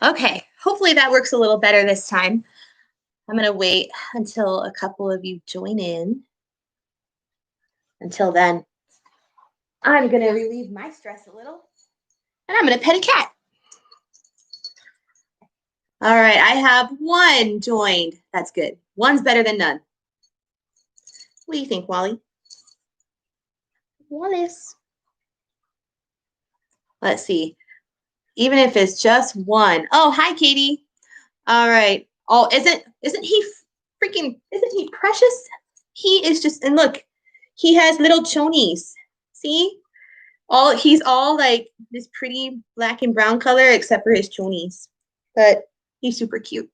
Okay, hopefully that works a little better this time. I'm going to wait until a couple of you join in. Until then, I'm going to relieve my stress a little and I'm going to pet a cat. All right, I have one joined. That's good. One's better than none. What do you think, Wally? Wallace. Let's see. Even if it's just one. Oh, hi, Katie. All right. Oh, isn't he precious? He is just, and look, he has little chonies. See? He's all like this pretty black and brown color except for his chonies. But he's super cute.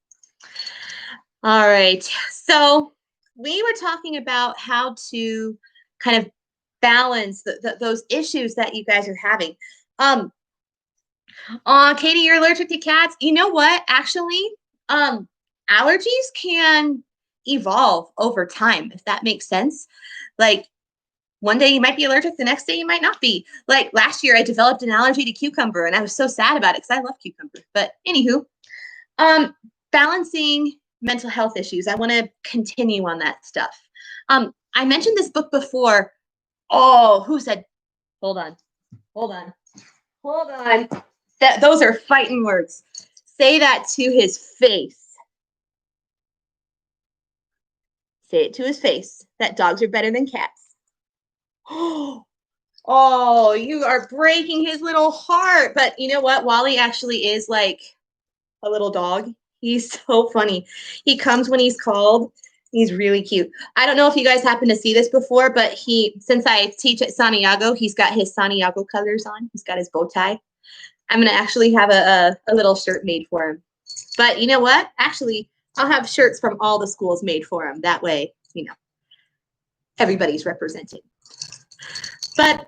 All right. So we were talking about how to kind of balance those issues that you guys are having. Katie, you're allergic to cats. You know what? Actually, allergies can evolve over time, if that makes sense. Like one day you might be allergic, the next day you might not be. Like last year, I developed an allergy to cucumber, and I was so sad about it because I love cucumber. But anywho, balancing mental health issues. I want to continue on that stuff. I mentioned this book before. Oh, who said? Hold on. Those are fighting words. Say that to his face. Say it to his face that dogs are better than cats. Oh, you are breaking his little heart. But you know what? Wally actually is like a little dog. He's so funny. He comes when he's called. He's really cute. I don't know if you guys happen to see this before, but since I teach at Santiago, he's got his Santiago colors on. He's got his bow tie. I'm going to actually have a little shirt made for him. But you know what? Actually, I'll have shirts from all the schools made for him. That way, everybody's represented. But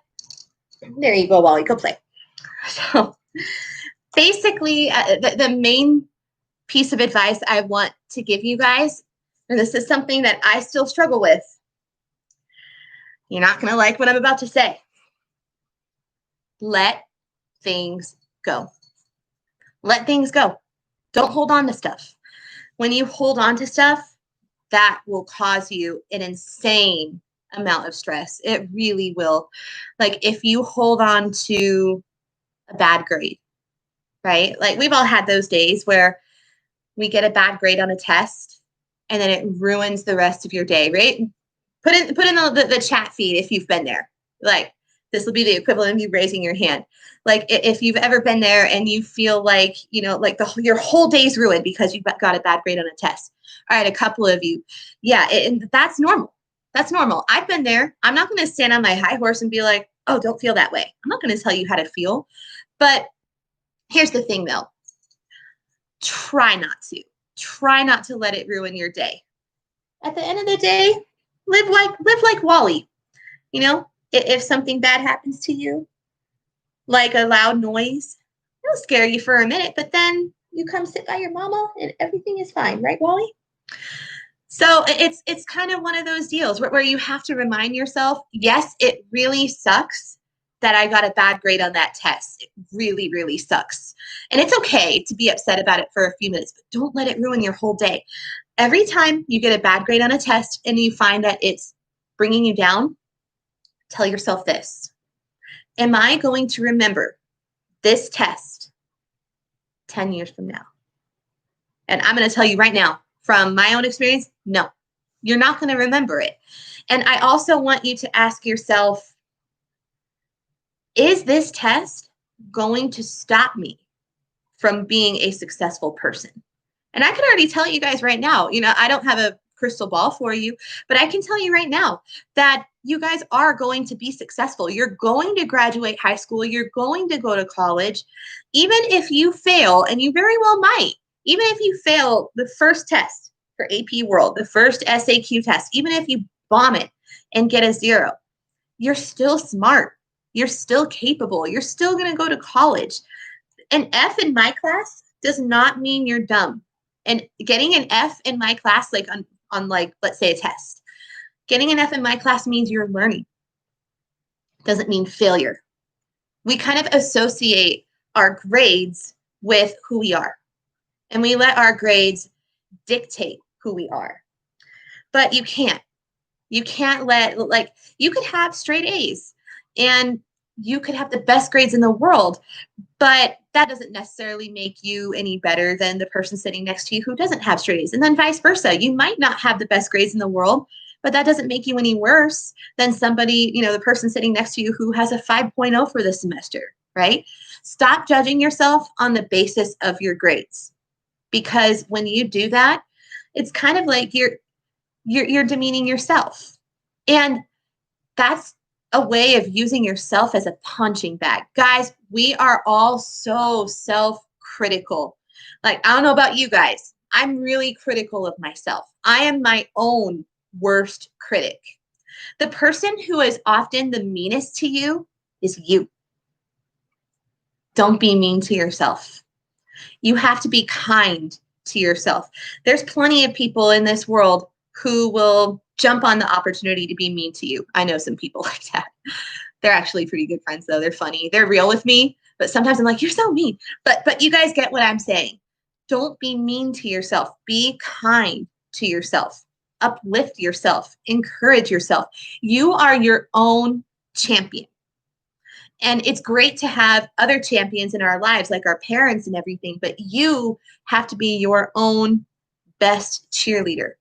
there you go, Wally. Go play. So basically, the main piece of advice I want to give you guys, and this is something that I still struggle with. You're not going to like what I'm about to say. Let things go. Let things go. Don't hold on to stuff. When you hold on to stuff, that will cause you an insane amount of stress. It really will. Like if you hold on to a bad grade, right? Like we've all had those days where we get a bad grade on a test and then it ruins the rest of your day, right? Put in the chat feed if you've been there. Like this will be the equivalent of you raising your hand. Like if you've ever been there and you feel like, like your whole day's ruined because you got a bad grade on a test. All right, a couple of you. Yeah, and that's normal. That's normal. I've been there. I'm not going to stand on my high horse and be like, oh, don't feel that way. I'm not going to tell you how to feel. But here's the thing, though. Try not to. Try not to let it ruin your day. At the end of the day, live like Wally. If something bad happens to you, like a loud noise, it'll scare you for a minute, but then you come sit by your mama and everything is fine, right, Wally? So it's kind of one of those deals where you have to remind yourself, yes, it really sucks that I got a bad grade on that test. It really, really sucks. And it's okay to be upset about it for a few minutes, but don't let it ruin your whole day. Every time you get a bad grade on a test and you find that it's bringing you down, tell yourself this. Am I going to remember this test 10 years from now? And I'm going to tell you right now, from my own experience, no, you're not going to remember it. And I also want you to ask yourself, is this test going to stop me from being a successful person? And I can already tell you guys right now, I don't have a crystal ball for you, but I can tell you right now that you guys are going to be successful. You're going to graduate high school. You're going to go to college. Even if you fail, and you very well might, even if you fail the first test for AP World, the first SAQ test, even if you bomb it and get a 0, you're still smart. You're still capable. You're still going to go to college. An F in my class does not mean you're dumb. And getting an F in my class, like on like, let's say a test, getting an F in my class means you're learning. Doesn't mean failure. We kind of associate our grades with who we are. And we let our grades dictate who we are. But you can't. You can't let, like, you could have straight A's and you could have the best grades in the world, but that doesn't necessarily make you any better than the person sitting next to you who doesn't have straight A's. And then vice versa. You might not have the best grades in the world, but that doesn't make you any worse than somebody, the person sitting next to you who has a 5.0 for the semester, right? Stop judging yourself on the basis of your grades, because when you do that, it's kind of like you're demeaning yourself. And that's a way of using yourself as a punching bag. Guys, we are all so self-critical. Like, I don't know about you guys. I'm really critical of myself. I am my own worst critic. The person who is often the meanest to you is you. Don't be mean to yourself. You have to be kind to yourself. There's plenty of people in this world who will jump on the opportunity to be mean to you. I know some people like that. They're actually pretty good friends, though. They're funny. They're real with me, but sometimes I'm like, you're so mean. But you guys get what I'm saying. Don't be mean to yourself. Be kind to yourself. Uplift yourself. Encourage yourself. You are your own champion. And it's great to have other champions in our lives, like our parents and everything, but you have to be your own best cheerleader.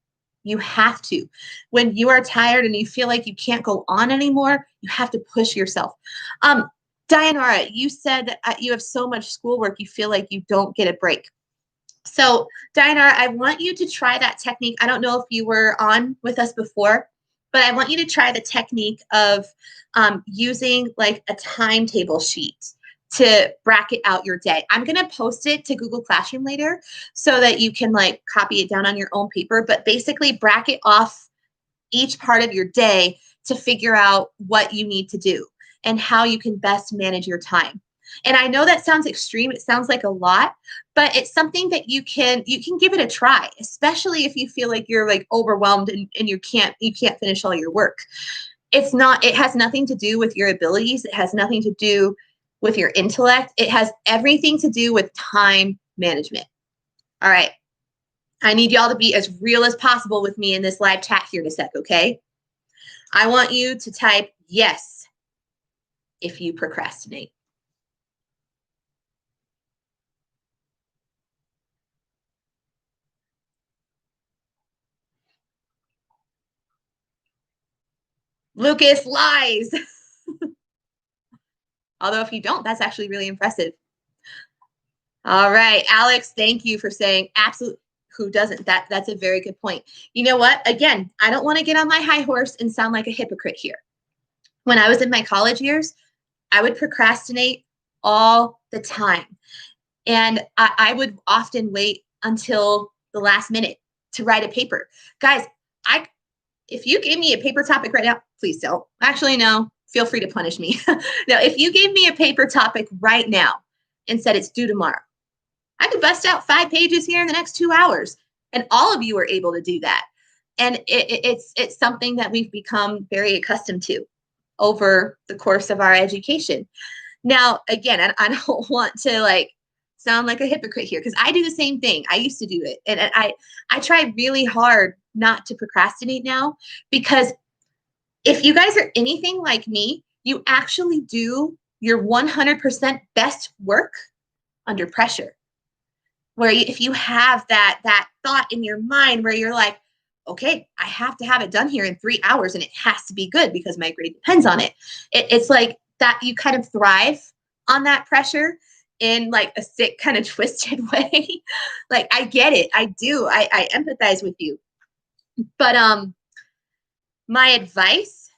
You have to. When you are tired and you feel like you can't go on anymore, you have to push yourself. Dianara, you said that you have so much schoolwork, you feel like you don't get a break. So, Dianara, I want you to try that technique. I don't know if you were on with us before, but I want you to try the technique of using like a timetable sheet to bracket out your day. I'm going to post it to Google Classroom later so that you can like copy it down on your own paper, but basically bracket off each part of your day to figure out what you need to do and how you can best manage your time. And I know that sounds extreme. It sounds like a lot, but it's something that you can give it a try, especially if you feel like you're like overwhelmed and you can't finish all your work. It has nothing to do with your abilities. It has nothing to do with your intellect. It has everything to do with time management. All right. I need y'all to be as real as possible with me in this live chat here in a sec, okay? I want you to type yes if you procrastinate. Lucas lies. Although if you don't, that's actually really impressive. All right, Alex, thank you for saying absolutely. Who doesn't? That's a very good point. You know what? Again, I don't want to get on my high horse and sound like a hypocrite here. When I was in my college years, I would procrastinate all the time. And I would often wait until the last minute to write a paper. Guys, if you gave me a paper topic right now, please don't. Actually, no, feel free to punish me. No, if you gave me a paper topic right now and said it's due tomorrow, I could bust out 5 pages here in the next 2 hours. And all of you are able to do that. And it's something that we've become very accustomed to over the course of our education. Now, again, I don't want to like sound like a hypocrite here because I do the same thing. I used to do it. And I try really hard not to procrastinate now, because if you guys are anything like me, you actually do your 100% best work under pressure. Where if you have that thought in your mind where you're like, okay, I have to have it done here in 3 hours and it has to be good because my grade depends on it. It's like that you kind of thrive on that pressure in like a sick kind of twisted way. Like, I get it. I do. I empathize with you. But my advice,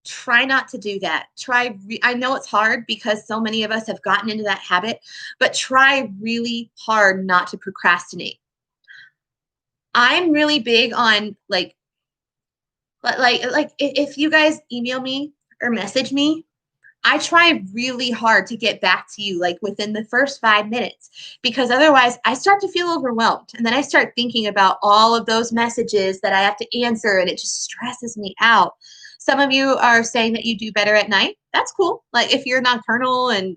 try not to do that. I know it's hard because so many of us have gotten into that habit, but try really hard not to procrastinate. I'm really big on like if you guys email me or message me, I try really hard to get back to you like within the first 5 minutes, because otherwise I start to feel overwhelmed. And then I start thinking about all of those messages that I have to answer and it just stresses me out. Some of you are saying that you do better at night. That's cool. Like if you're nocturnal and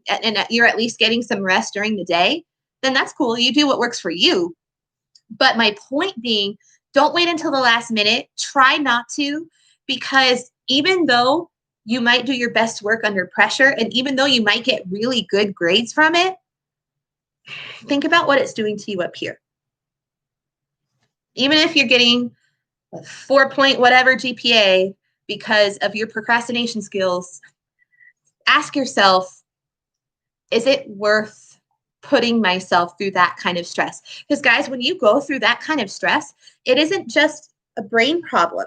you're at least getting some rest during the day, then that's cool. You do what works for you. But my point being, don't wait until the last minute. Try not to, because even though you might do your best work under pressure, and even though you might get really good grades from it, think about what it's doing to you up here. Even if you're getting a 4 point whatever GPA because of your procrastination skills, ask yourself, is it worth putting myself through that kind of stress? Because guys, when you go through that kind of stress, it isn't just a brain problem.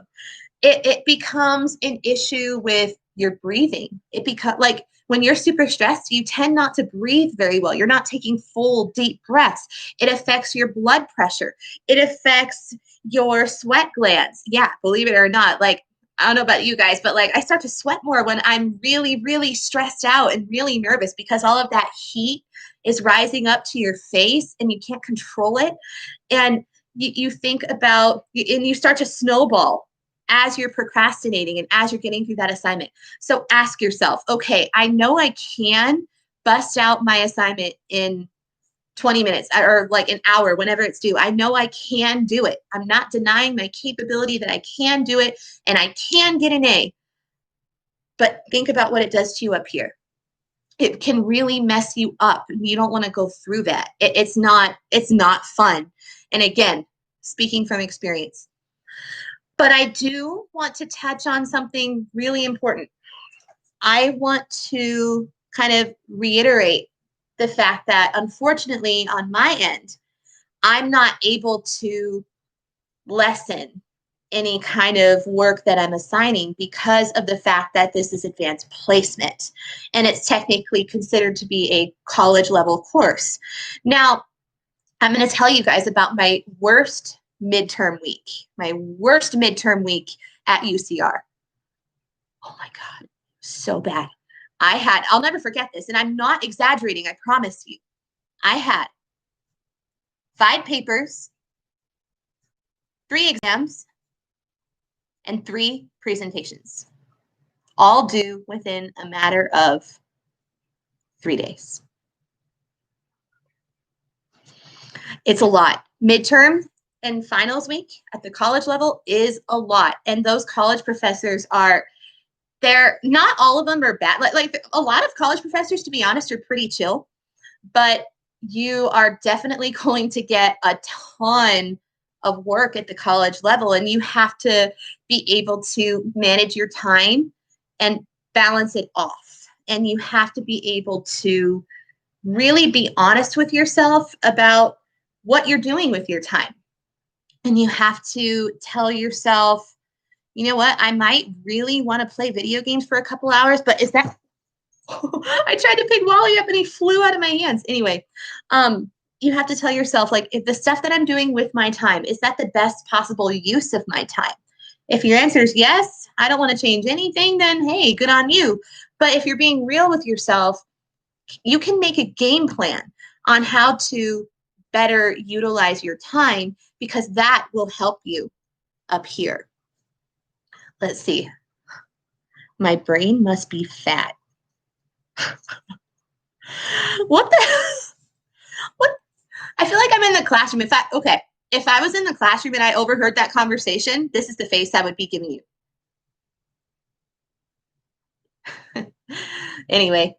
It becomes an issue with your breathing. It becomes like when you're super stressed, you tend not to breathe very well. You're not taking full, deep breaths. It affects your blood pressure. It affects your sweat glands. Yeah, believe it or not. Like, I don't know about you guys, but like I start to sweat more when I'm really, really stressed out and really nervous because all of that heat is rising up to your face and you can't control it. And you think about, and you start to snowball as you're procrastinating and as you're getting through that assignment. So ask yourself, okay, I know I can bust out my assignment in 20 minutes or like an hour, whenever it's due. I know I can do it. I'm not denying my capability that I can do it and I can get an A. But think about what it does to you up here. It can really mess you up. You don't want to go through that. It's not fun. And again, speaking from experience. But I do want to touch on something really important. I want to kind of reiterate the fact that unfortunately on my end, I'm not able to lessen any kind of work that I'm assigning because of the fact that this is advanced placement and it's technically considered to be a college level course. Now, I'm going to tell you guys about my worst midterm week at UCR. Oh my God, so bad. I'll never forget this, and I'm not exaggerating, I promise you. I had 5 papers, 3 exams, and 3 presentations, all due within a matter of 3 days. It's a lot. Midterm and finals week at the college level is a lot. And those college professors they're not all of them are bad. Like a lot of college professors, to be honest, are pretty chill, but you are definitely going to get a ton of work at the college level, and you have to be able to manage your time and balance it off. And you have to be able to really be honest with yourself about what you're doing with your time. And you have to tell yourself, you know what, I might really want to play video games for a couple hours, but is that I tried to pick Wally up and he flew out of my hands. Anyway, you have to tell yourself, like, if the stuff that I'm doing with my time, is that the best possible use of my time? If your answer is yes, I don't want to change anything, then hey, good on you. But if you're being real with yourself, you can make a game plan on how to better utilize your time, because that will help you up here. Let's see. My brain must be fat. What the? What? I feel like I'm in the classroom. If I was in the classroom and I overheard that conversation, this is the face I would be giving you. Anyway,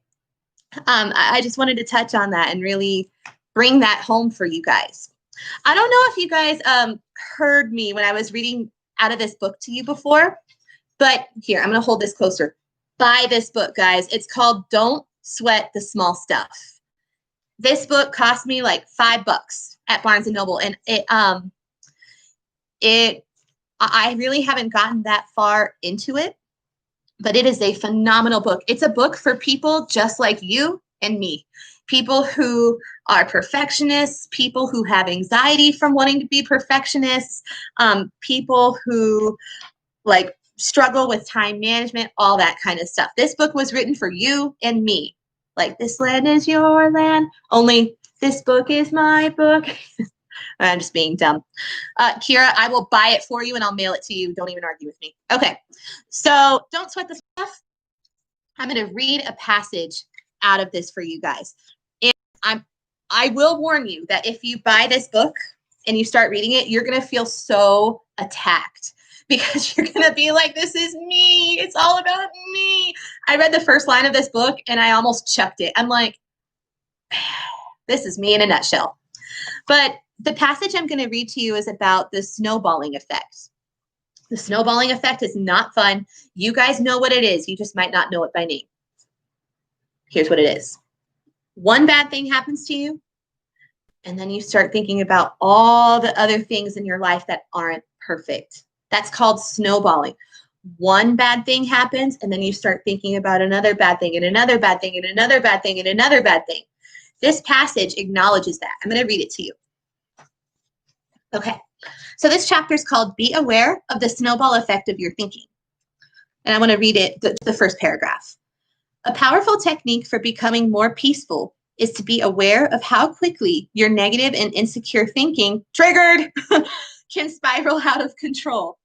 I just wanted to touch on that and really bring that home for you guys. I don't know if you guys heard me when I was reading out of this book to you before, but here, I'm going to hold this closer. Buy this book, guys. It's called Don't Sweat the Small Stuff. This book cost me like $5 at Barnes & Noble, and I really haven't gotten that far into it, but it is a phenomenal book. It's a book for people just like you and me. People who are perfectionists, people who have anxiety from wanting to be perfectionists, people who like struggle with time management, all that kind of stuff. This book was written for you and me. Like, this land is your land, only this book is my book. I'm just being dumb. Kira, I will buy it for you and I'll mail it to you. Don't even argue with me. Okay, so don't sweat the stuff. I'm going to read a passage out of this for you guys. And I will warn you that if you buy this book and you start reading it, you're going to feel so attacked because you're going to be like, this is me. It's all about me. I read the first line of this book and I almost chucked it. I'm like, this is me in a nutshell. But the passage I'm going to read to you is about the snowballing effect. The snowballing effect is not fun. You guys know what it is. You just might not know it by name. Here's what it is. One bad thing happens to you, and then you start thinking about all the other things in your life that aren't perfect. That's called snowballing. One bad thing happens, and then you start thinking about another bad thing and another bad thing and another bad thing and another bad thing. This passage acknowledges that. I'm going to read it to you. Okay. So this chapter is called Be Aware of the Snowball Effect of Your Thinking. And I want to read it, the first paragraph. A powerful technique for becoming more peaceful is to be aware of how quickly your negative and insecure thinking, triggered, can spiral out of control.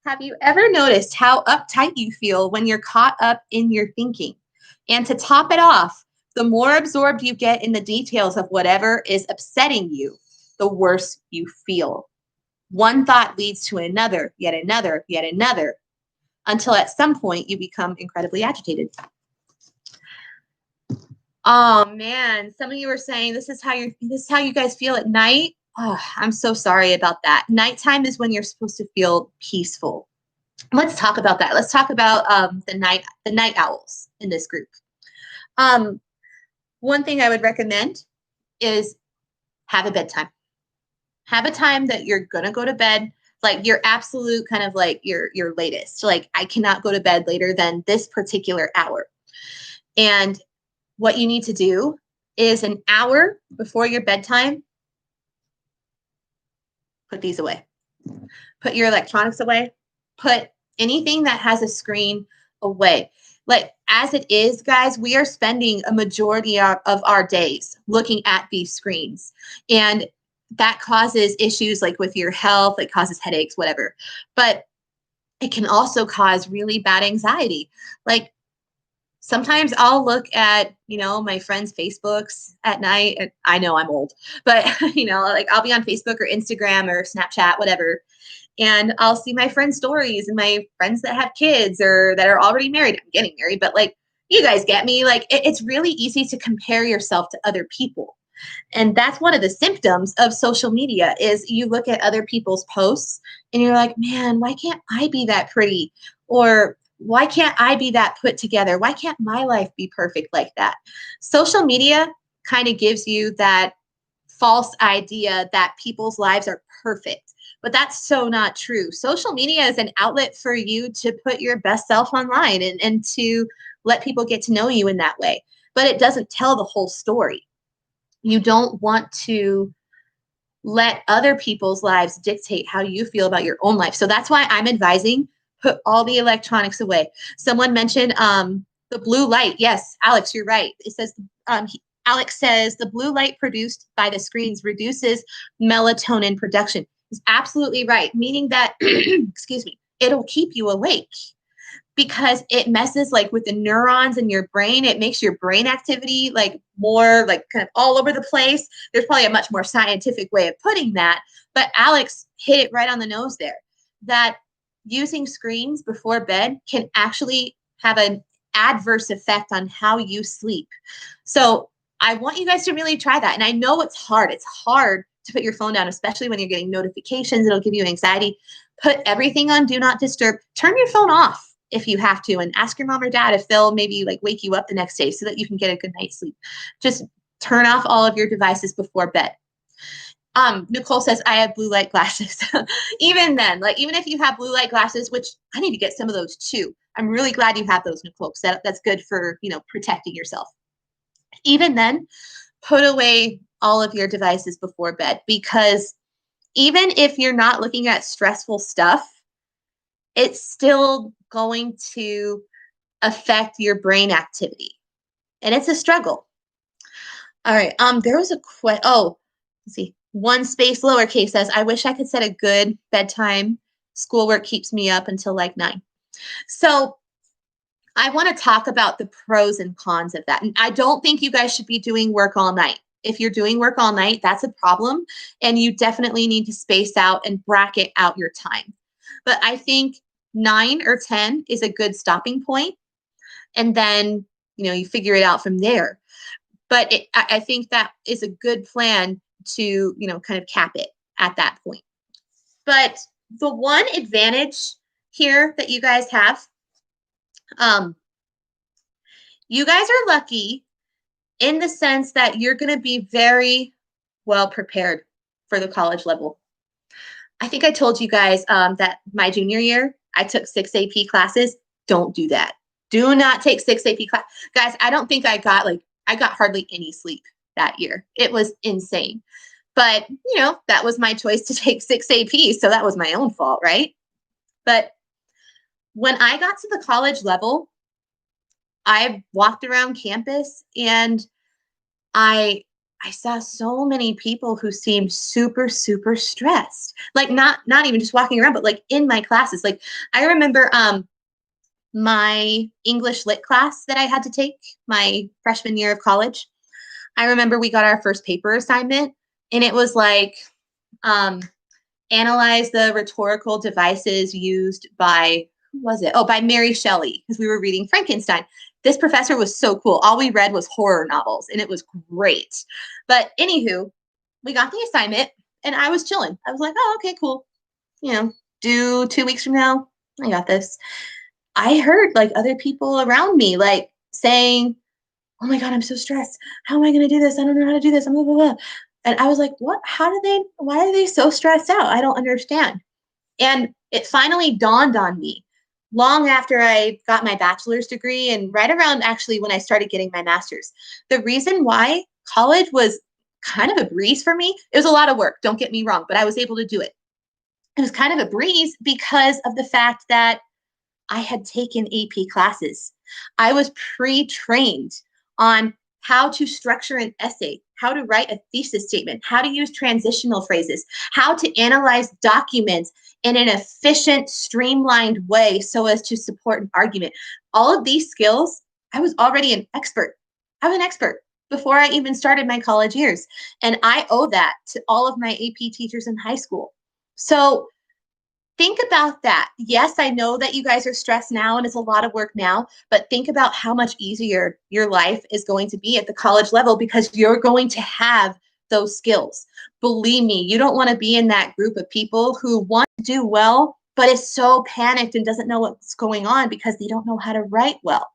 Have you ever noticed how uptight you feel when you're caught up in your thinking? And to top it off, the more absorbed you get in the details of whatever is upsetting you, the worse you feel. One thought leads to another, yet another, yet another, until at some point you become incredibly agitated. Oh man, some of you are saying this is how you guys feel at night. Oh, I'm so sorry about that. Nighttime is when you're supposed to feel peaceful. Let's talk about that. Let's talk about the night owls in this group. One thing I would recommend is have a bedtime. Have a time that you're gonna go to bed, like your absolute kind of like your latest. Like I cannot go to bed later than this particular hour. And what you need to do is an hour before your bedtime, put these away. Put your electronics away. Put anything that has a screen away. Like as it is, guys, we are spending a majority of our days looking at these screens. And that causes issues like with your health, it causes headaches, whatever. But it can also cause really bad anxiety. Like sometimes I'll look at, my friends' Facebooks at night. And I know I'm old, but, like I'll be on Facebook or Instagram or Snapchat, whatever. And I'll see my friends' stories and my friends that have kids or that are already married. I'm getting married, but like, you guys get me. Like, it's really easy to compare yourself to other people. And that's one of the symptoms of social media is you look at other people's posts and you're like, man, why can't I be that pretty? Or why can't I be that put together? Why can't my life be perfect like that? Social media kind of gives you that false idea that people's lives are perfect, but that's so not true. Social media is an outlet for you to put your best self online and to let people get to know you in that way, but it doesn't tell the whole story. You don't want to let other people's lives dictate how you feel about your own life. So that's why I'm advising put all the electronics away. Someone mentioned the blue light. Yes, Alex, you're right. It says, Alex says the blue light produced by the screens reduces melatonin production. Is absolutely right, meaning that, excuse me, it'll keep you awake because it messes like with the neurons in your brain. It makes your brain activity like more like kind of all over the place. There's probably a much more scientific way of putting that, but Alex hit it right on the nose there, that using screens before bed can actually have an adverse effect on how you sleep. So I want you guys to really try that. And I know it's hard. It's hard to put your phone down, especially when you're getting notifications. It'll give you anxiety. Put everything on Do Not Disturb. Turn your phone off if you have to, and ask your mom or dad if they'll maybe like wake you up the next day so that you can get a good night's sleep. Just turn off all of your devices before bed. Nicole says, I have blue light glasses. Even then, like even if you have blue light glasses, which I need to get some of those too. I'm really glad you have those, Nicole, because that's good for, protecting yourself. Even then, put away all of your devices before bed, because even if you're not looking at stressful stuff, it's still going to affect your brain activity. And it's a struggle. All right. There was a let's see. One space lowercase says, I wish I could set a good bedtime. Schoolwork keeps me up until like 9. So I want to talk about the pros and cons of that. And I don't think you guys should be doing work all night. If you're doing work all night, that's a problem. And you definitely need to space out and bracket out your time. But I think 9 or 10 is a good stopping point. And then, you figure it out from there. But I think that is a good plan to, kind of cap it at that point. But the one advantage here that you guys have, you guys are lucky in the sense that you're going to be very well prepared for the college level. I think I told you guys that my junior year, I took 6 AP classes. Don't do that. Do not take 6 AP classes. Guys, I don't think I got hardly any sleep that year. It was insane. But, that was my choice to take 6 AP. So that was my own fault, right? But when I got to the college level, I walked around campus and I saw so many people who seemed super, super stressed. Like not even just walking around, but like in my classes. Like I remember my English lit class that I had to take my freshman year of college. I remember we got our first paper assignment and it was like analyze the rhetorical devices used by, who was it? Oh, by Mary Shelley, because we were reading Frankenstein. This professor was so cool. All we read was horror novels, and it was great. But anywho, we got the assignment, and I was chilling. I was like, oh, okay, cool. Due 2 weeks from now, I got this. I heard like other people around me like saying, oh my God, I'm so stressed. How am I going to do this? I don't know how to do this. I'm blah, blah, blah. And I was like, what? Why are they so stressed out? I don't understand. And it finally dawned on me long after I got my bachelor's degree and right around actually when I started getting my master's. The reason why college was kind of a breeze for me, it was a lot of work, don't get me wrong, but I was able to do it. It was kind of a breeze because of the fact that I had taken AP classes. I was pre-trained on how to structure an essay, how to write a thesis statement, how to use transitional phrases, how to analyze documents in an efficient, streamlined way so as to support an argument. All of these skills, I was already an expert. I was an expert before I even started my college years. And I owe that to all of my AP teachers in high school. So think about that. Yes, I know that you guys are stressed now and it's a lot of work now, but think about how much easier your life is going to be at the college level because you're going to have those skills. Believe me, you don't want to be in that group of people who want to do well, but is so panicked and doesn't know what's going on because they don't know how to write well.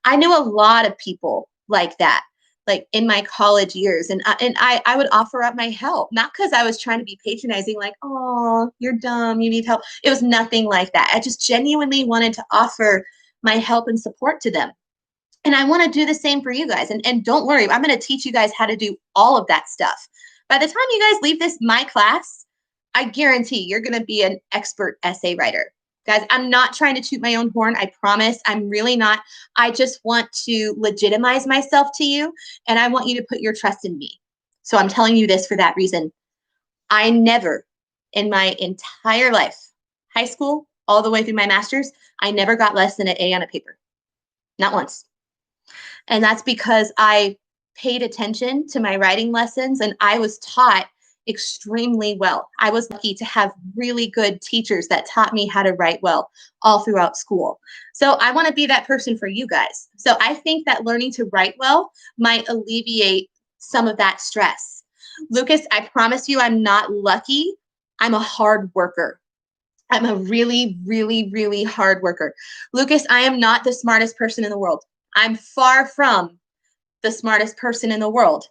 I knew a lot of people like that, like in my college years. And I would offer up my help, not because I was trying to be patronizing, like, oh, you're dumb, you need help. It was nothing like that. I just genuinely wanted to offer my help and support to them. And I want to do the same for you guys. And don't worry, I'm going to teach you guys how to do all of that stuff. By the time you guys leave my class, I guarantee you're going to be an expert essay writer. Guys, I'm not trying to toot my own horn. I promise. I'm really not. I just want to legitimize myself to you, and I want you to put your trust in me. So I'm telling you this for that reason. I never, in my entire life, high school, all the way through my master's, I never got less than an A on a paper. Not once. And that's because I paid attention to my writing lessons, and I was taught extremely well. I was lucky to have really good teachers that taught me how to write well all throughout school. So I want to be that person for you guys. So I think that learning to write well might alleviate some of that stress. Lucas, I promise you I'm not lucky. I'm a hard worker. I'm a really, really, really hard worker. Lucas, I am not the smartest person in the world. I'm far from the smartest person in the world.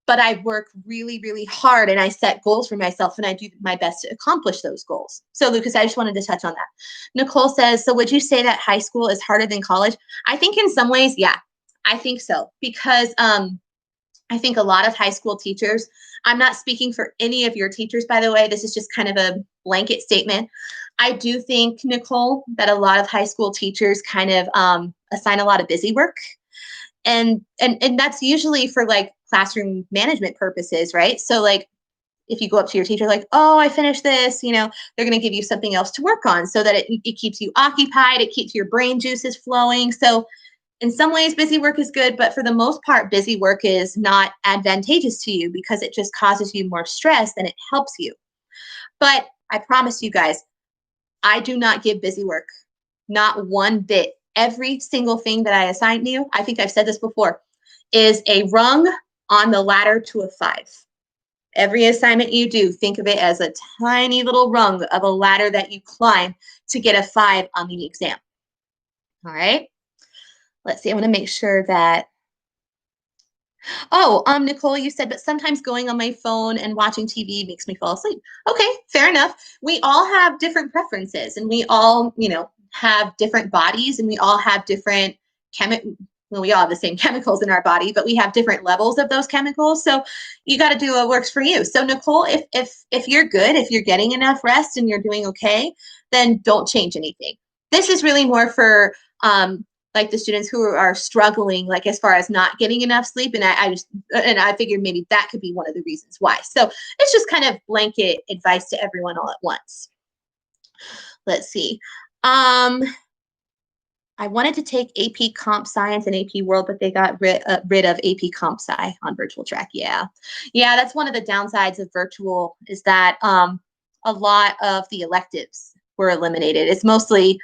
But I work really, really hard and I set goals for myself and I do my best to accomplish those goals. So Lucas, I just wanted to touch on that. Nicole says, so would you say that high school is harder than college? I think in some ways, yeah, I think so. Because I think a lot of high school teachers, I'm not speaking for any of your teachers, by the way, this is just kind of a blanket statement. I do think, Nicole, that a lot of high school teachers kind of assign a lot of busy work. And that's usually for like classroom management purposes, right? So like if you go up to your teacher like, oh, I finished this, they're going to give you something else to work on so that it keeps you occupied, it keeps your brain juices flowing. So In some ways, busy work is good, but for the most part, busy work is not advantageous to you because it just causes you more stress than it helps you. But I promise you guys, I do not give busy work, not one bit. Every single thing that I assign you, I think I've said this before, is a rung on the ladder to a 5. Every assignment you do, think of it as a tiny little rung of a ladder that you climb to get a 5 on the exam. All right. Let's see. I want to make sure that. Oh, Nicole, you said, but sometimes going on my phone and watching TV makes me fall asleep. Okay, fair enough. We all have different preferences, and we all, have different bodies, and we all have different well, we all have the same chemicals in our body, but we have different levels of those chemicals. So you got to do what works for you. So Nicole, if you're good, if you're getting enough rest and you're doing okay, then don't change anything. This is really more for like the students who are struggling, like as far as not getting enough sleep. And I figured maybe that could be one of the reasons why. So it's just kind of blanket advice to everyone all at once. Let's see. I wanted to take AP Comp Science and AP World, but they got rid of AP Comp Sci on virtual track. Yeah, that's one of the downsides of virtual is that a lot of the electives were eliminated. It's mostly,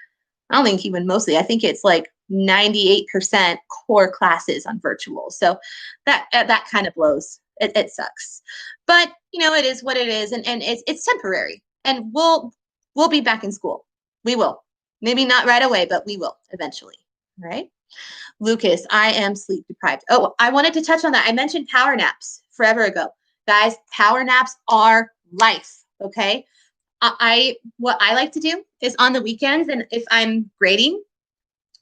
I don't think even mostly, I think it's like 98% core classes on virtual. So that kind of blows. It sucks, but it is what it is, and it's temporary, and we'll be back in school. We will. Maybe not right away, but we will eventually. All right. Lucas, I am sleep deprived. Oh, I wanted to touch on that. I mentioned power naps forever ago. Guys, power naps are life. Okay. What I like to do is on the weekends, and if I'm grading,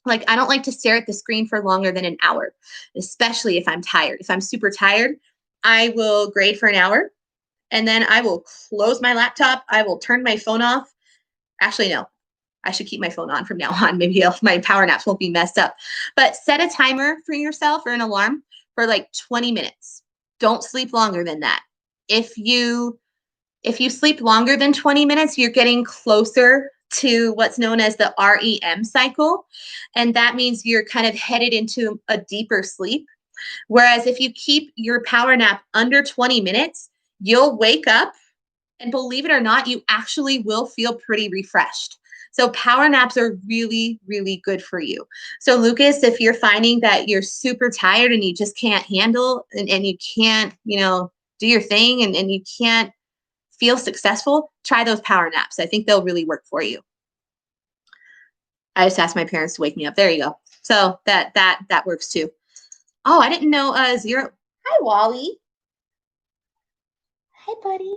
like I don't like to stare at the screen for longer than an hour, especially if I'm tired. If I'm super tired, I will grade for an hour, and then I will close my laptop. I will turn my phone off. Actually, no. I should keep my phone on from now on. Maybe my power naps won't be messed up. But set a timer for yourself or an alarm for like 20 minutes. Don't sleep longer than that. If you sleep longer than 20 minutes, you're getting closer to what's known as the REM cycle. And that means you're kind of headed into a deeper sleep. Whereas if you keep your power nap under 20 minutes, you'll wake up, and believe it or not, you actually will feel pretty refreshed. So power naps are really, really good for you. So Lucas, if you're finding that you're super tired and you just can't handle and you can't, do your thing and you can't feel successful, try those power naps. I think they'll really work for you. I just asked my parents to wake me up. There you go. So that works too. Oh, I didn't know Zero. Hi, Wally. Hi, buddy.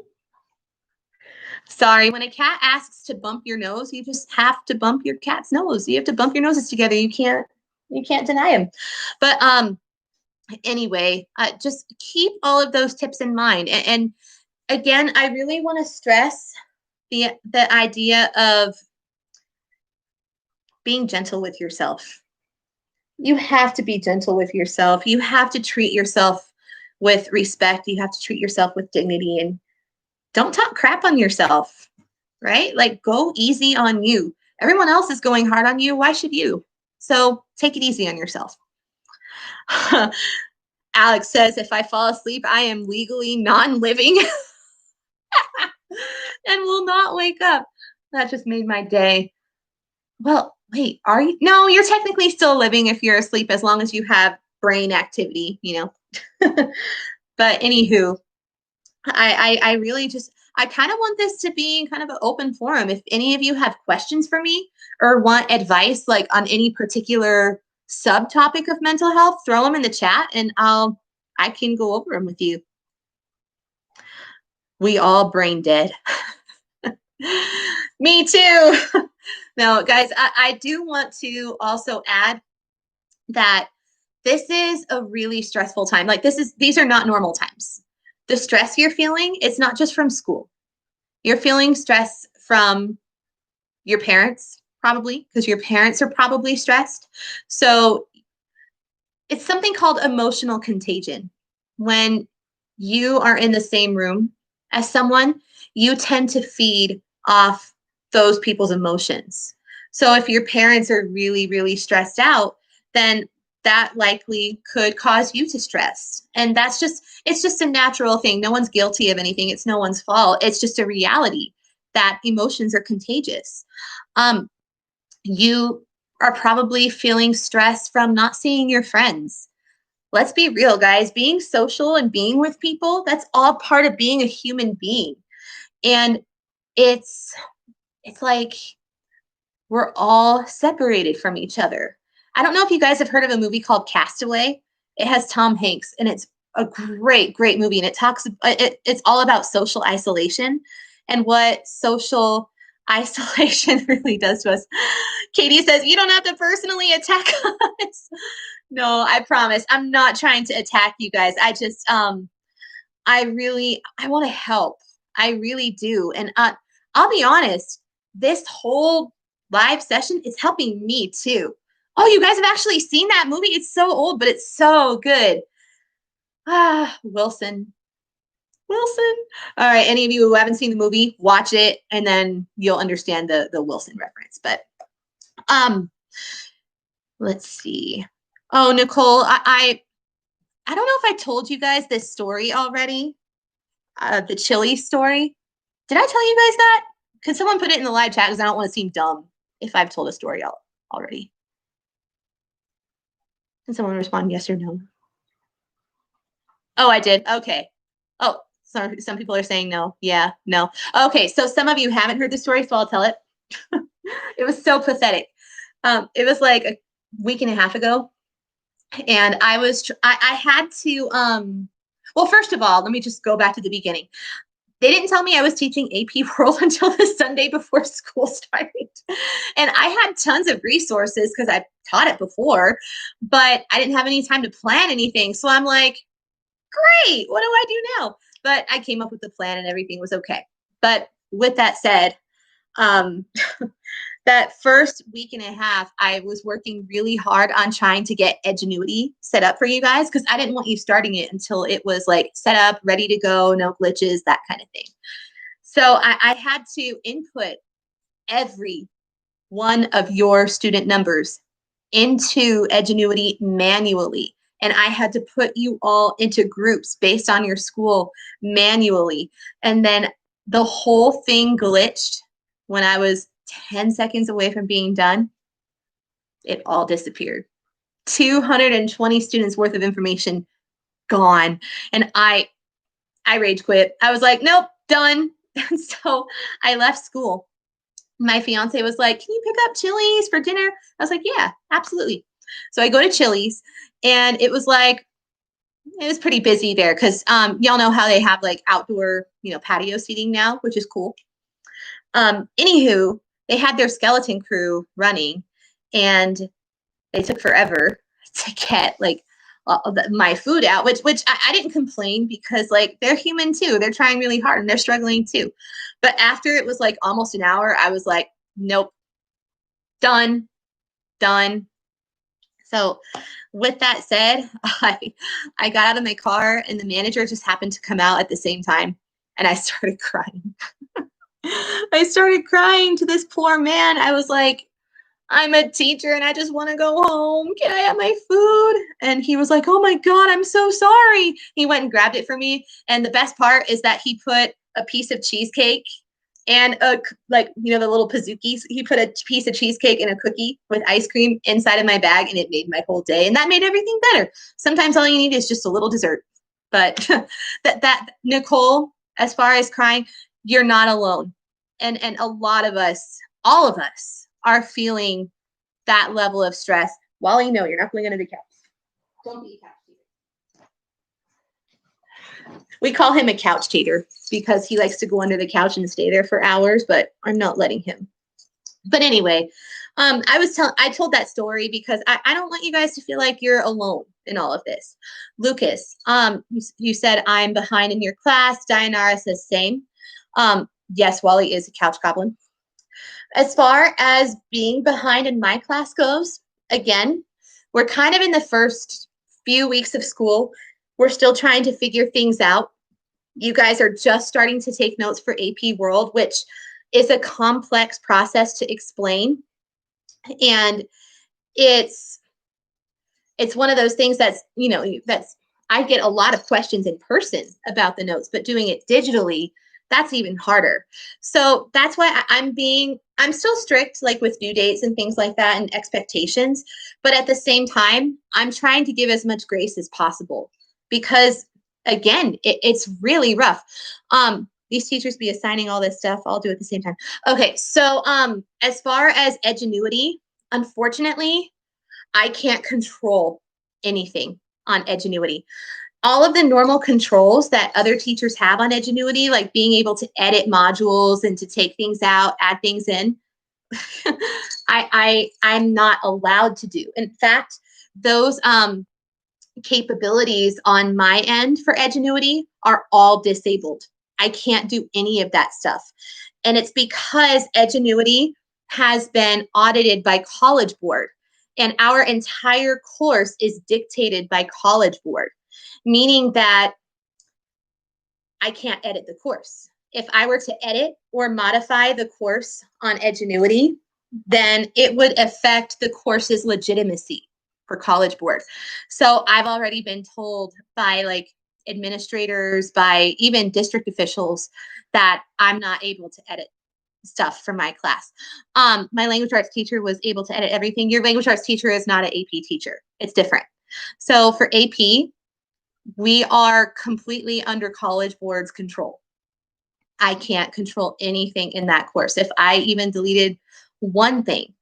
Sorry, when a cat asks to bump your nose, you just have to bump your cat's nose. You have to bump your noses together. You can't deny him. But anyway, just keep all of those tips in mind. And again, I really want to stress the idea of being gentle with yourself. You have to be gentle with yourself. You have to treat yourself with respect. You have to treat yourself with dignity, and don't talk crap on yourself, right? Like go easy on you. Everyone else is going hard on you. Why should you? So take it easy on yourself. Alex says, if I fall asleep, I am legally non-living and will not wake up. That just made my day. Well, wait, are you? No, you're technically still living if you're asleep, as long as you have brain activity, But anywho, I really I kind of want this to be kind of an open forum. If any of you have questions for me or want advice like on any particular subtopic of mental health, throw them in the chat and I can go over them with you. We all brain dead. Me too. No, guys, I do want to also add that this is a really stressful time. Like these are not normal times. The stress you're feeling, it's not just from school. You're feeling stress from your parents, probably, because your parents are probably stressed. So it's something called emotional contagion. When you are in the same room as someone, you tend to feed off those people's emotions. So if your parents are really, really stressed out, then that likely could cause you to stress. And it's just a natural thing. No one's guilty of anything. It's no one's fault. It's just a reality that emotions are contagious. You are probably feeling stress from not seeing your friends. Let's be real, guys. Being social and being with people, that's all part of being a human being. And it's it's like we're all separated from each other. I don't know if you guys have heard of a movie called Castaway. It has Tom Hanks, and it's a great, great movie. And it's all about social isolation and what social isolation really does to us. Katie says, you don't have to personally attack us. No, I promise. I'm not trying to attack you guys. I want to help. I really do. And I'll be honest, this whole live session is helping me too. Oh, you guys have actually seen that movie? It's so old, but it's so good. Wilson. Wilson. All right. Any of you who haven't seen the movie, watch it, and then you'll understand the Wilson reference. But let's see. Oh, Nicole, I don't know if I told you guys this story already. The chili story. Did I tell you guys that? Can someone put it in the live chat because I don't want to seem dumb if I've told a story already. Can someone respond yes or no? Oh, I did. Okay. Oh, some people are saying no. Yeah, no. Okay, so some of you haven't heard the story, so I'll tell it. It was so pathetic. It was like a week and a half ago, and I had to well, first of all, let me just go back to the beginning. They didn't tell me I was teaching AP World until the Sunday before school started. And I had tons of resources because I've taught it before, but I didn't have any time to plan anything. So I'm like, great, what do I do now? But I came up with a plan and everything was okay. But with that said, um, that first week and a half, I was working really hard on trying to get Edgenuity set up for you guys because I didn't want you starting it until it was like set up, ready to go, no glitches, that kind of thing. So I had to input every one of your student numbers into Edgenuity manually. And I had to put you all into groups based on your school manually. And then the whole thing glitched when I was 10 seconds away from being done. It all disappeared. 220 students worth of information gone. And I rage quit. I was like, nope, done. And so I left school. My fiance was like, can you pick up Chili's for dinner? I was like, yeah, absolutely. So I go to Chili's, and it was pretty busy there because y'all know how they have like outdoor, patio seating now, which is cool. Anywho, they had their skeleton crew running, and they took forever to get like my food out, which I didn't complain because like they're human too. They're trying really hard and they're struggling too. But after it was like almost an hour, I was like, nope, done. So with that said, I got out of my car and the manager just happened to come out at the same time, and I started crying. I started crying to this poor man. I was like, I'm a teacher and I just want to go home. Can I have my food? And he was like, oh my God, I'm so sorry. He went and grabbed it for me. And the best part is that he put a piece of cheesecake and the little Pizookies. He put a piece of cheesecake and a cookie with ice cream inside of my bag, and it made my whole day. And that made everything better. Sometimes all you need is just a little dessert. But that Nicole, as far as crying, you're not alone. And a lot of us, all of us, are feeling that level of stress. Wally, no, you're not going under the couch. Don't be a couch cheater. We call him a couch cheater because he likes to go under the couch and stay there for hours, but I'm not letting him. But anyway, I told that story because I don't want you guys to feel like you're alone in all of this. Lucas, you said I'm behind in your class. Dayanara says same. Yes, Wally is a couch goblin. As far as being behind in my class goes, again, we're kind of in the first few weeks of school. We're still trying to figure things out. You guys are just starting to take notes for AP World, which is a complex process to explain. And it's it's one of those things that's, I get a lot of questions in person about the notes, but doing it digitally, that's even harder. So that's why I'm still strict, like with due dates and things like that and expectations. But at the same time, I'm trying to give as much grace as possible because, again, it's really rough. These teachers be assigning all this stuff. I'll do it at the same time. Okay. So as far as Edgenuity, unfortunately, I can't control anything on Edgenuity. All of the normal controls that other teachers have on Edgenuity, like being able to edit modules and to take things out, add things in, I'm not allowed to do. In fact, those capabilities on my end for Edgenuity are all disabled. I can't do any of that stuff. And it's because Edgenuity has been audited by College Board. And our entire course is dictated by College Board, meaning that I can't edit the course. If I were to edit or modify the course on Edgenuity, then it would affect the course's legitimacy for College Board. So I've already been told by like administrators, by even district officials, that I'm not able to edit stuff for my class. My language arts teacher was able to edit everything. Your language arts teacher is not an AP teacher. It's different. So for AP, we are completely under College Board's control. I can't control anything in that course. If I even deleted one thing,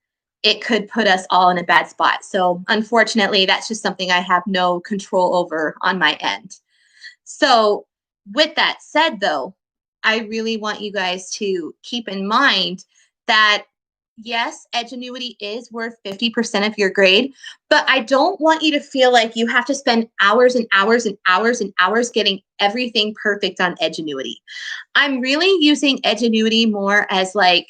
it could put us all in a bad spot. So unfortunately, that's just something I have no control over on my end. So with that said, though, I really want you guys to keep in mind that yes, Edgenuity is worth 50% of your grade, but I don't want you to feel like you have to spend hours and hours and hours and hours getting everything perfect on Edgenuity. I'm really using Edgenuity more as like,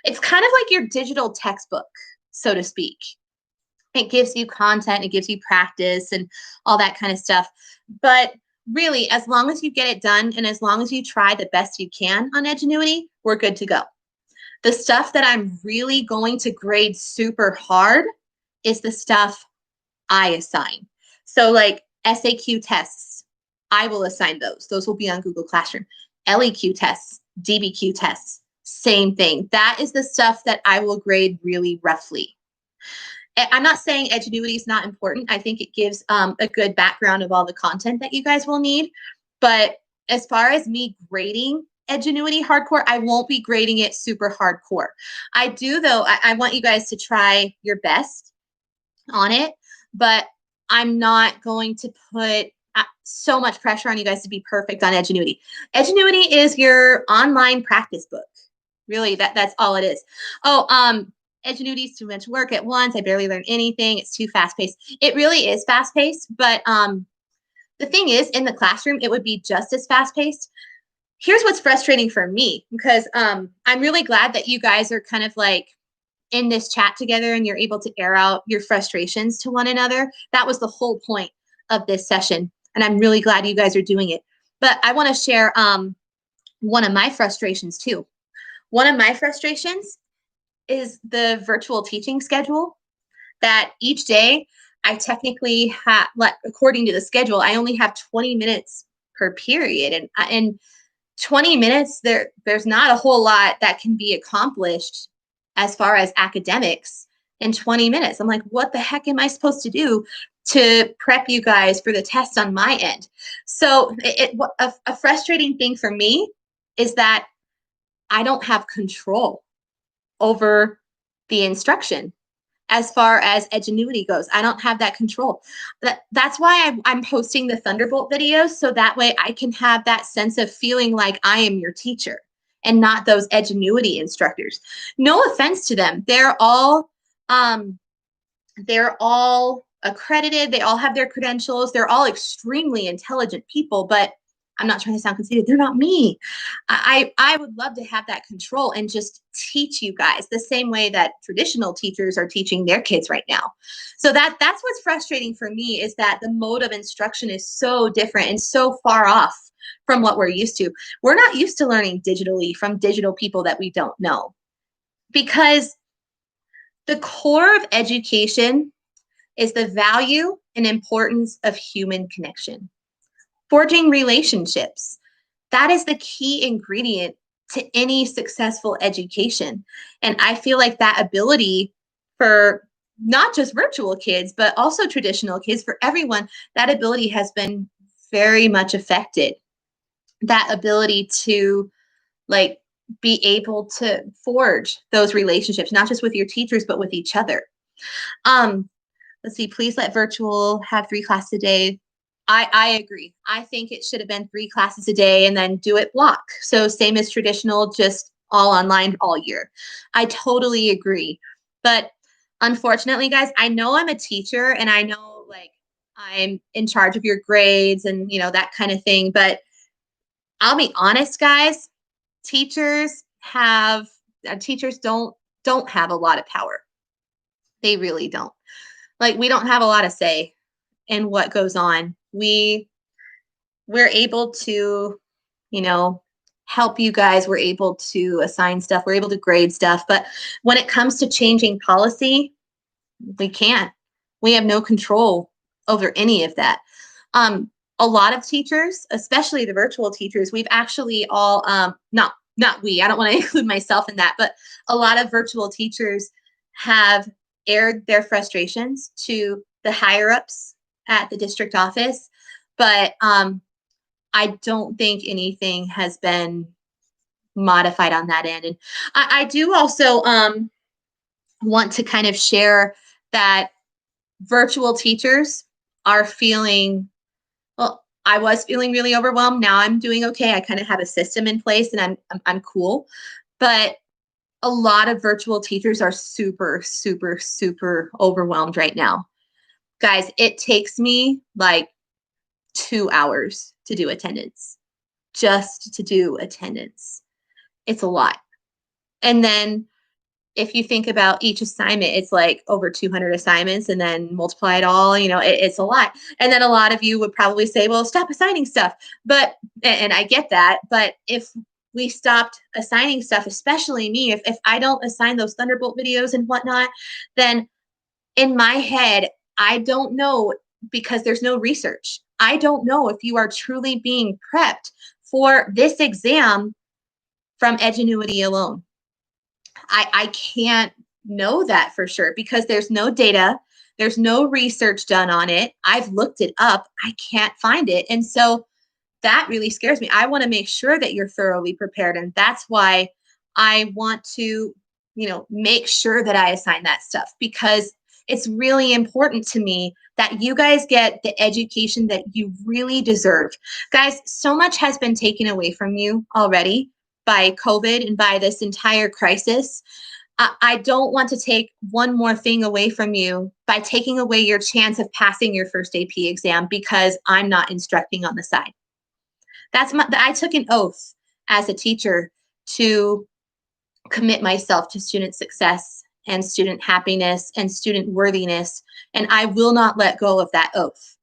it's kind of like your digital textbook, so to speak. It gives you content, it gives you practice and all that kind of stuff. But really, as long as you get it done and as long as you try the best you can on Edgenuity, we're good to go. The stuff that I'm really going to grade super hard is the stuff I assign. So like SAQ tests, I will assign those. Those will be on Google Classroom. LEQ tests, DBQ tests, same thing. That is the stuff that I will grade really roughly. I'm not saying Edgenuity is not important. I think it gives a good background of all the content that you guys will need. But as far as me grading Edgenuity hardcore, I won't be grading it super hardcore. I do, though, I want you guys to try your best on it, but I'm not going to put so much pressure on you guys to be perfect on Edgenuity. Edgenuity is your online practice book. Really, that's all it is. Oh, Edgenuity is too much work at once. I barely learn anything. It's too fast-paced. It really is fast-paced, but the thing is, in the classroom, it would be just as fast-paced. Here's what's frustrating for me, because I'm really glad that you guys are kind of like in this chat together and you're able to air out your frustrations to one another. That was the whole point of this session, and I'm really glad you guys are doing it. But I want to share one of my frustrations too. One of my frustrations is the virtual teaching schedule, that each day I technically have, like, according to the schedule, I only have 20 minutes per period. And in 20 minutes, there's not a whole lot that can be accomplished as far as academics in 20 minutes. I'm like, what the heck am I supposed to do to prep you guys for the test on my end? So a frustrating thing for me is that I don't have control over the instruction as far as Edgenuity goes. I don't have that control. That's why I'm posting the Thunderbolt videos, so that way I can have that sense of feeling like I am your teacher and not those Edgenuity instructors. No offense to them. They're all accredited. They all have their credentials. They're all extremely intelligent people, but I'm not trying to sound conceited. They're not me. I would love to have that control and just teach you guys the same way that traditional teachers are teaching their kids right now. So that's what's frustrating for me, is that the mode of instruction is so different and so far off from what we're used to. We're not used to learning digitally from digital people that we don't know, because the core of education is the value and importance of human connection. Forging relationships. That is the key ingredient to any successful education. And I feel like that ability for not just virtual kids, but also traditional kids, for everyone, that ability has been very much affected. That ability to like be able to forge those relationships, not just with your teachers, but with each other. Um, let's see, please let virtual have 3 classes a day. I agree. I think it should have been 3 classes a day and then do it block. So same as traditional, just all online all year. I totally agree. But unfortunately, guys, I know I'm a teacher and I know like I'm in charge of your grades and that kind of thing. But I'll be honest, guys, teachers have teachers don't have a lot of power. They really don't. Like we don't have a lot of say in what goes on. We're able to, you know, help you guys. We're able to assign stuff. We're able to grade stuff. But when it comes to changing policy, we can't. We have no control over any of that. A lot of teachers, especially the virtual teachers, we've actually all not we. I don't want to include myself in that, but a lot of virtual teachers have aired their frustrations to the higher ups at the district office, but I don't think anything has been modified on that end. And I do also want to kind of share that virtual teachers are feeling, well, I was feeling really overwhelmed. Now I'm doing okay. I kind of have a system in place and I'm cool. But a lot of virtual teachers are super, super, super overwhelmed right now. Guys, it takes me like 2 hours to do attendance, just to do attendance. It's a lot. And then if you think about each assignment, it's like over 200 assignments and then multiply it all, it's a lot. And then a lot of you would probably say, well, stop assigning stuff. But, and I get that, but if we stopped assigning stuff, especially me, if I don't assign those Thunderbolt videos and whatnot, then in my head, I don't know, because there's no research. I don't know if you are truly being prepped for this exam from Edgenuity alone. I can't know that for sure because there's no data. There's no research done on it. I've looked it up. I can't find it. And so that really scares me. I want to make sure that you're thoroughly prepared. And that's why I want to, make sure that I assign that stuff, because it's really important to me that you guys get the education that you really deserve. Guys, so much has been taken away from you already by COVID and by this entire crisis. I don't want to take one more thing away from you by taking away your chance of passing your first AP exam because I'm not instructing on the side. I took an oath as a teacher to commit myself to student success and student happiness and student worthiness, and I will not let go of that oath.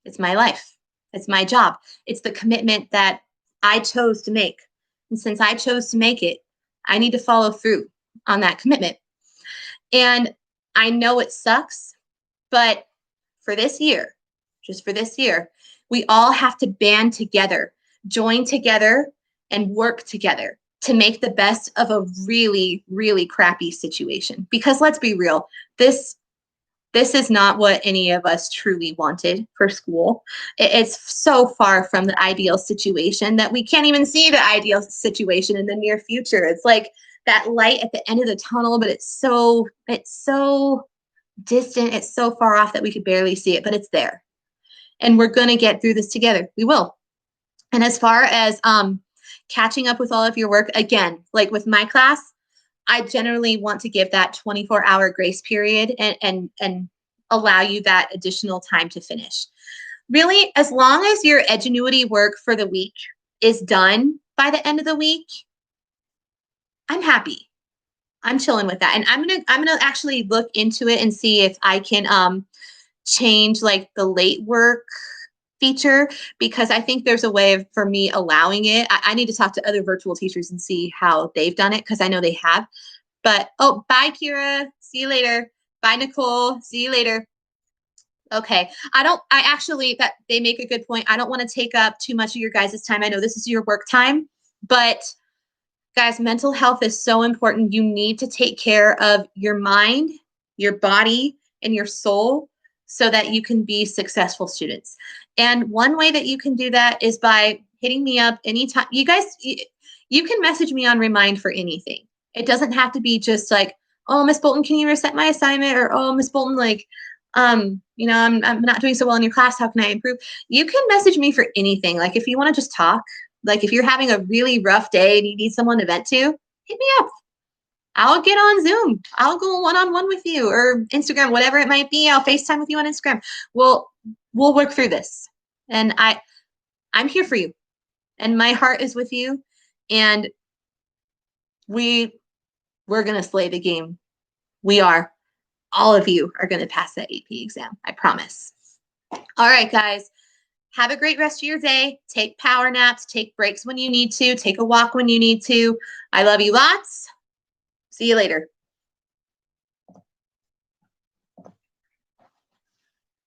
It's my life. It's my job. It's the commitment that I chose to make. And since I chose to make it, I need to follow through on that commitment. And I know it sucks, but for this year, just for this year, we all have to band together, join together, and work together to make the best of a really, really crappy situation. Because let's be real, this is not what any of us truly wanted for school. It's so far from the ideal situation that we can't even see the ideal situation in the near future. It's like that light at the end of the tunnel, but it's so distant. It's so far off that we could barely see it, but it's there. And we're going to get through this together. We will. And as far as catching up with all of your work, again, like with my class, I generally want to give that 24-hour grace period and allow you that additional time to finish. Really, as long as your Edgenuity work for the week is done by the end of the week, I'm happy. I'm chilling with that. And I'm gonna actually look into it and see if I can change like the late work feature, because I think there's a way for me allowing it. I need to talk to other virtual teachers and see how they've done it, because I know they have. But, oh, bye, Kira. See you later. Bye, Nicole. See you later. Okay. I actually, that they make a good point. I don't want to take up too much of your guys' time. I know this is your work time, but guys, mental health is so important. You need to take care of your mind, your body, and your soul so that you can be successful students. And one way that you can do that is by hitting me up anytime. You guys, you can message me on Remind for anything. It doesn't have to be just like, oh, Miss Bolton, can you reset my assignment? Or, oh, Miss Bolton, like, I'm not doing so well in your class. How can I improve? You can message me for anything. Like if you want to just talk, like if you're having a really rough day and you need someone to vent to, hit me up. I'll get on Zoom. I'll go one-on-one with you or Instagram, whatever it might be. I'll FaceTime with you on Instagram. We'll work through this. And I'm here for you. And my heart is with you. And we're going to slay the game. We are. All of you are going to pass that AP exam. I promise. All right, guys. Have a great rest of your day. Take power naps. Take breaks when you need to. Take a walk when you need to. I love you lots. See you later.